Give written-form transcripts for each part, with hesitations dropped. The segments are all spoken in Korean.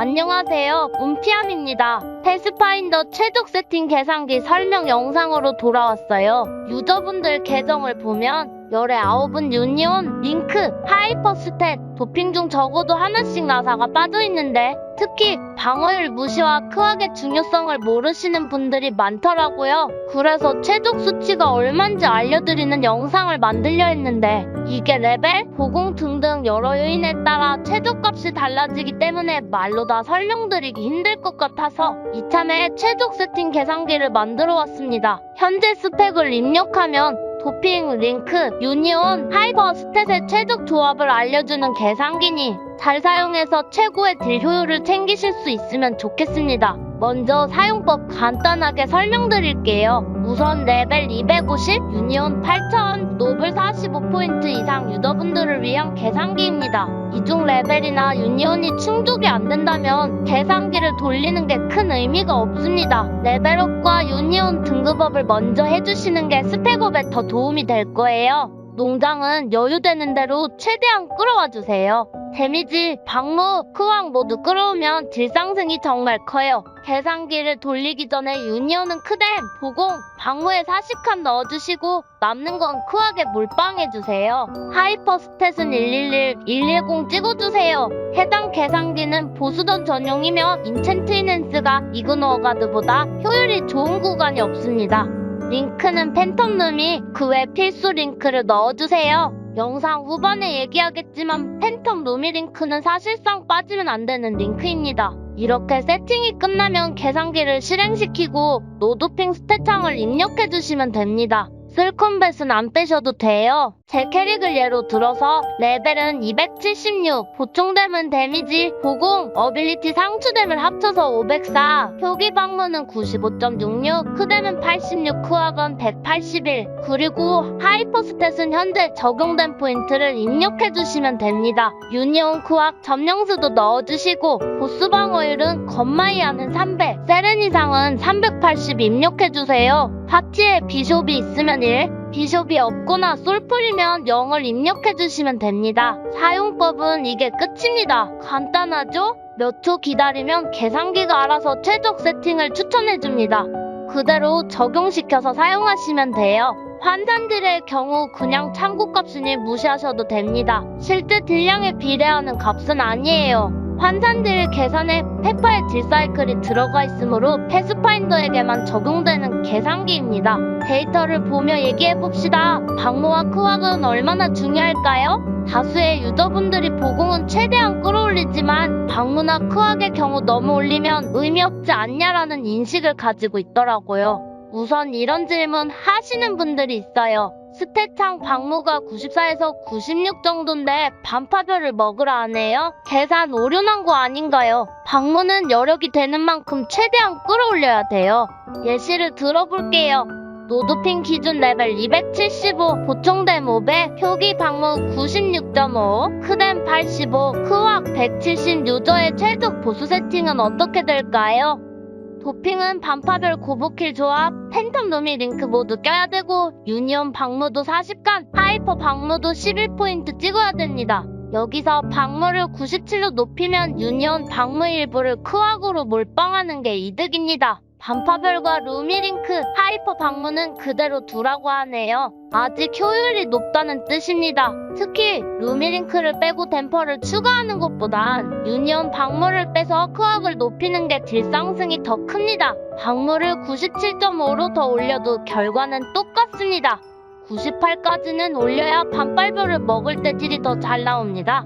안녕하세요. 움피함입니다. 패스파인더 최적 세팅 계산기 설명 영상으로 돌아왔어요. 유저분들 계정을 보면 열의 9은 유니온, 링크, 하이퍼스탯, 도핑 중 적어도 하나씩 나사가 빠져있는데 특히 방어율 무시와 크악의 중요성을 모르시는 분들이 많더라고요. 그래서 최적 수치가 얼만지 알려드리는 영상을 만들려 했는데 이게 레벨, 보공 등등 여러 요인에 따라 최적값이 달라지기 때문에 말로 다 설명드리기 힘들 것 같아서 이참에 최적 세팅 계산기를 만들어 왔습니다. 현재 스펙을 입력하면 도핑, 링크, 유니온, 하이퍼 스탯의 최적 조합을 알려주는 계산기니 잘 사용해서 최고의 딜 효율을 챙기실 수 있으면 좋겠습니다. 먼저 사용법 간단하게 설명드릴게요. 우선 레벨 250, 유니온 8000, 노블 45포인트 이상 유저분들을 위한 계산기입니다. 이중 레벨이나 유니온이 충족이 안 된다면 계산기를 돌리는 게 큰 의미가 없습니다. 레벨업과 유니온 등급업을 먼저 해주시는 게 스펙업에 더 도움이 될 거예요. 농장은 여유되는 대로 최대한 끌어와 주세요. 데미지, 방무, 크악 모두 끌어오면 딜 상승이 정말 커요. 계산기를 돌리기 전에 유니온은 크뎀, 보공, 방무에 40칸 넣어주시고 남는 건 크악에 몰빵해주세요. 하이퍼 스탯은 111, 110 찍어주세요. 해당 계산기는 보수전 전용이며 인챈트 이넨스가 이그노어 가드보다 효율이 좋은 구간이 없습니다. 링크는 팬텀룸이 그 외 필수 링크를 넣어주세요. 영상 후반에 얘기하겠지만 팬텀 루미 링크는 사실상 빠지면 안 되는 링크입니다. 이렇게 세팅이 끝나면 계산기를 실행시키고 노도핑 스탯창을 입력해주시면 됩니다. 쓸컴뱃은 안 빼셔도 돼요. 제 캐릭을 예로 들어서 레벨은 276, 보충댐은 데미지, 보공, 어빌리티 상추댐을 합쳐서 504, 표기 방문은 95.66, 크댐은 86, 크악은 181, 그리고 하이퍼 스탯은 현재 적용된 포인트를 입력해주시면 됩니다. 유니온 크악 점령수도 넣어주시고 보스 방어율은 건마이아는 300, 세렌 이상은 380 입력해주세요. 파티에 비숍이 있으면 1, 비숍이 없거나 솔풀이면 0을 입력해주시면 됩니다. 사용법은 이게 끝입니다. 간단하죠? 몇 초 기다리면 계산기가 알아서 최적 세팅을 추천해줍니다. 그대로 적용시켜서 사용하시면 돼요. 환산딜의 경우 그냥 참고값이니 무시하셔도 됩니다. 실제 딜량에 비례하는 값은 아니에요. 환산딜 계산에 페파의 딜사이클이 들어가 있으므로 패스파인더에게만 적용되는 계산기입니다. 데이터를 보며 얘기해봅시다. 방무와 크악은 얼마나 중요할까요? 다수의 유저분들이 보공은 최대한 끌어올리지만 방무나 크악의 경우 너무 올리면 의미 없지 않냐라는 인식을 가지고 있더라고요. 우선 이런 질문 하시는 분들이 있어요. 스탯창 방무가 94에서 96 정도인데 반파별을 먹으라 하네요. 계산 오류난 거 아닌가요? 방무는 여력이 되는 만큼 최대한 끌어올려야 돼요. 예시를 들어볼게요. 노도핑 기준 레벨 275, 보충댐 500, 표기 방무 96.5, 크댐 85, 크악 170 유저의 최적 보수 세팅은 어떻게 될까요? 도핑은 반파별 고부킬 조합, 팬텀 루미 링크 모두 껴야 되고 유니온 방무도 40칸, 하이퍼 방무도 11포인트 찍어야 됩니다. 여기서 방무를 97로 높이면 유니온 방무 일부를 크악으로 몰빵하는 게 이득입니다. 반파별과 루미 링크, 하이퍼 방무는 그대로 두라고 하네요. 아직 효율이 높다는 뜻입니다. 특히 루미 링크를 빼고 댐퍼를 추가하는 것보단 유니온 방무를 빼서 크악을 높이는 게 딜 상승이 더 큽니다. 방무를 97.5로 더 올려도 결과는 똑같습니다. 98까지는 올려야 반빨별을 먹을 때 딜이 더 잘 나옵니다.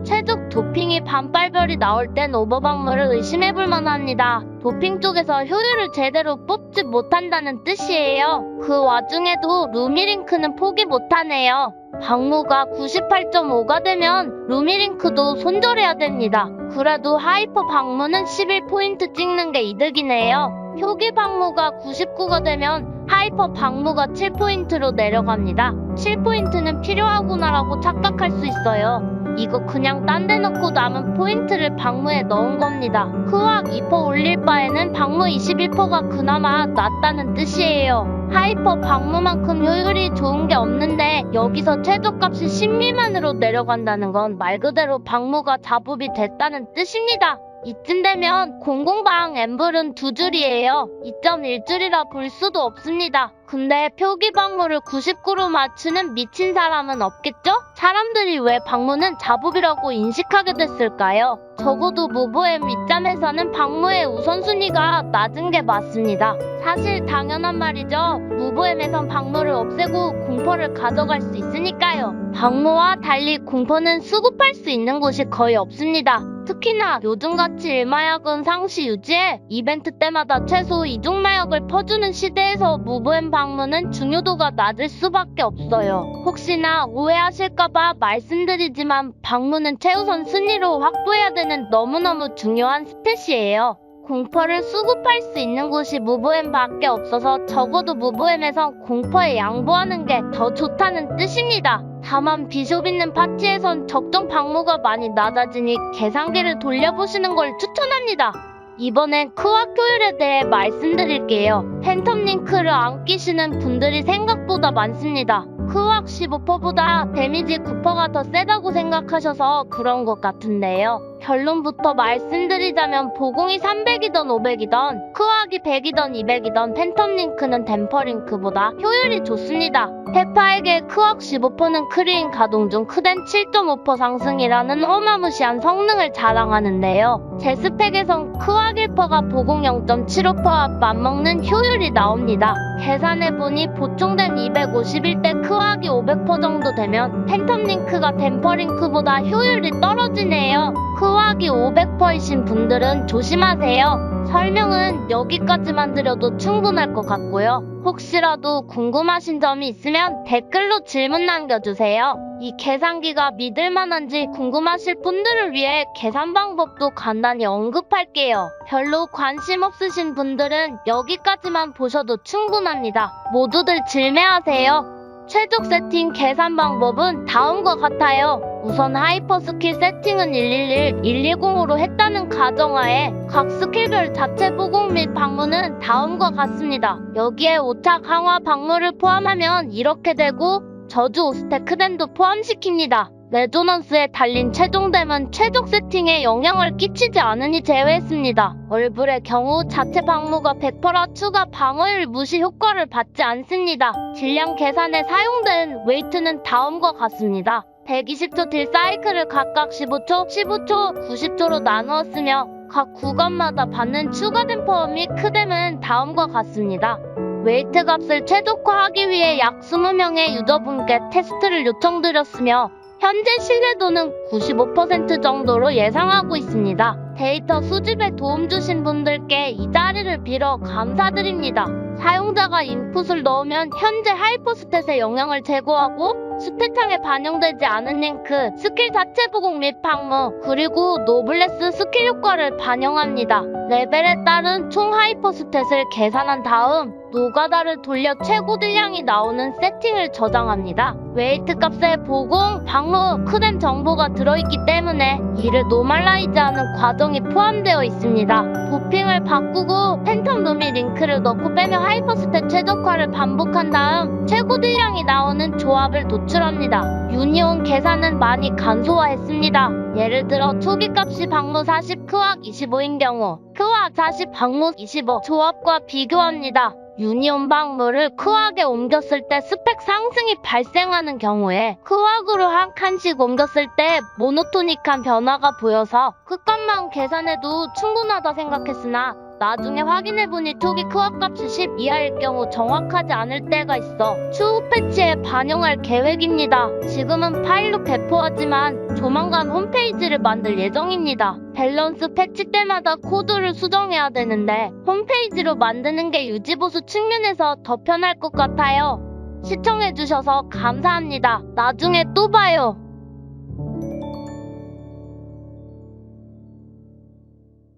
최적 도핑이 반빨별이 나올 땐 오버방무를 의심해볼 만합니다. 도핑 쪽에서 효율을 제대로 뽑지 못한다는 뜻이에요. 그 와중에도 루미링크는 포기 못하네요. 방무가 98.5가 되면 루미링크도 손절해야 됩니다. 그래도 하이퍼 방무는 11포인트 찍는 게 이득이네요. 표기 방무가 99가 되면 하이퍼 방무가 7포인트로 내려갑니다. 7포인트는 필요하구나라고 착각할 수 있어요. 이거 그냥 딴 데 넣고 남은 포인트를 방무에 넣은 겁니다. 크악 2% 올릴 바에는 방무 21%가 그나마 낫다는 뜻이에요. 하이퍼 방무만큼 효율이 좋은 게 없는데 여기서 최저값이 10 미만으로 내려간다는 건 말 그대로 방무가 잡업이 됐다는 뜻입니다. 이쯤 되면 공공방 앰블은 2줄이에요. 2.1줄이라 볼 수도 없습니다. 근데 표기 방문을 99로 맞추는 미친 사람은 없겠죠? 사람들이 왜 방문은 자부비라고 인식하게 됐을까요? 적어도 무브엠 윗잠에서는 방무의 우선순위가 낮은 게 맞습니다. 사실 당연한 말이죠. 무브엠에선 방무를 없애고 공포를 가져갈 수 있으니까요. 방무와 달리 공포는 수급할 수 있는 곳이 거의 없습니다. 특히나 요즘같이 일마약은 상시 유지에 이벤트 때마다 최소 2종 마약을 퍼주는 시대에서 무브엠 방문은 중요도가 낮을 수밖에 없어요. 혹시나 오해하실까봐 말씀드리지만 방문은 최우선 순위로 확보해야 되는 너무너무 중요한 스탯이에요. 공포를 수급할 수 있는 곳이 무브엠 밖에 없어서 적어도 무브엠에선 공포에 양보하는 게 더 좋다는 뜻입니다. 다만 비숍 있는 파티에선 적정 방무가 많이 낮아지니 계산기를 돌려보시는 걸 추천합니다. 이번엔 크와 효율에 대해 말씀드릴게요. 팬텀 링크를 안 끼시는 분들이 생각보다 많습니다. 크왁 15%보다 데미지 9%가 더 세다고 생각하셔서 그런 것 같은데요. 결론부터 말씀드리자면 보공이 300이던 500이던 크왁이 100이던 200이던 팬텀 링크는 댐퍼 링크보다 효율이 좋습니다. 페파에게 크왁 15%는 크리인 가동 중 크덴 7.5% 상승이라는 어마무시한 성능을 자랑하는데요. 제 스펙에선 크왁 1%가 보공 0.75%와 맞먹는 효율이 나옵니다. 계산해보니 보충된 251대 크왁이 500% 정도 되면 팬텀 링크가 댐퍼 링크보다 효율이 떨어지네요. 크왁이 500%이신 분들은 조심하세요. 설명은 여기까지만 드려도 충분할 것 같고요. 혹시라도 궁금하신 점이 있으면 댓글로 질문 남겨주세요. 이 계산기가 믿을만한지 궁금하실 분들을 위해 계산 방법도 간단히 언급할게요. 별로 관심 없으신 분들은 여기까지만 보셔도 충분합니다. 모두들 질매하세요. 최적 세팅 계산 방법은 다음과 같아요. 우선 하이퍼 스킬 세팅은 111, 120으로 했다는 가정하에 각 스킬별 자체 보공 및 방무는 다음과 같습니다. 여기에 5차 강화 방무를 포함하면 이렇게 되고 저주 5스택 크덴도 포함시킵니다. 레조넌스에 달린 최종됨은 최적 세팅에 영향을 끼치지 않으니 제외했습니다. 얼불의 경우 자체 방무가 100%라 추가 방어율 무시 효과를 받지 않습니다. 질량 계산에 사용된 웨이트는 다음과 같습니다. 120초 딜 사이클을 각각 15초, 15초, 90초로 나누었으며 각 구간마다 받는 추가된 파워 및 크뎀은 다음과 같습니다. 웨이트 값을 최적화하기 위해 약 20명의 유저분께 테스트를 요청드렸으며 현재 신뢰도는 95% 정도로 예상하고 있습니다. 데이터 수집에 도움 주신 분들께 이 자리를 빌어 감사드립니다. 사용자가 인풋을 넣으면 현재 하이퍼 스탯에 영향을 제거하고 스탯창에 반영되지 않은 링크, 스킬 자체 보공 및 방무, 그리고 노블레스 스킬 효과를 반영합니다. 레벨에 따른 총 하이퍼 스탯을 계산한 다음 노가다를 돌려 최고 딜량이 나오는 세팅을 저장합니다. 웨이트 값에 보공, 방무, 크뎀 정보가 들어있기 때문에 이를 노멀라이즈하는 과정이 포함되어 있습니다. 도핑을 바꾸고 팬텀 루미 링크를 넣고 빼며 하이퍼 스탯 최적화를 반복한 다음 최고 딜량이 나오는 조합을 도출합니다. 유니온 계산은 많이 간소화했습니다. 예를 들어 초기 값이 방무 40, 크왁 25인 경우 크왁 40, 방무 25 조합과 비교합니다. 유니온 방무를 크왁에 옮겼을 때 스펙 상승이 발생하는 경우에 크왁으로 한 칸씩 옮겼을 때 모노토닉한 변화가 보여서 흑값만 계산해도 충분하다 생각했으나 나중에 확인해보니 초기 크왁 값이 10 이하일 경우 정확하지 않을 때가 있어 추후 패치에 반영할 계획입니다. 지금은 파일로 배포하지만 조만간 홈페이지를 만들 예정입니다. 밸런스 패치 때마다 코드를 수정해야 되는데 홈페이지로 만드는 게 유지보수 측면에서 더 편할 것 같아요. 시청해주셔서 감사합니다. 나중에 또 봐요.